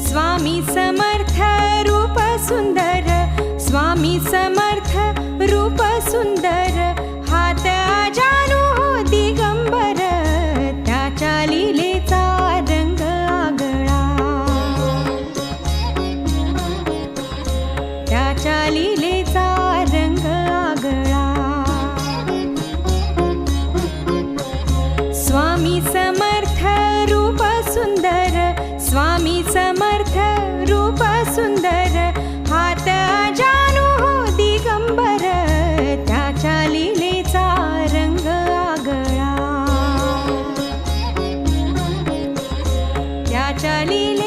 स्वामी समर्थ रूप सुंदर, स्वामी समर्थ रूप सुंदर, हात अजानू दिगंबर, त्याच्या लीलेचा रंग आगळा, त्याच्या लीलेचा रंग आगळा. स्वामी समर्थ रूप सुंदर, स्वामी समर्थ रूप सुंदर, हात अजानू दिगंबर, त्याच्या लीलेचा रंग आगळा, त्याच्या लीले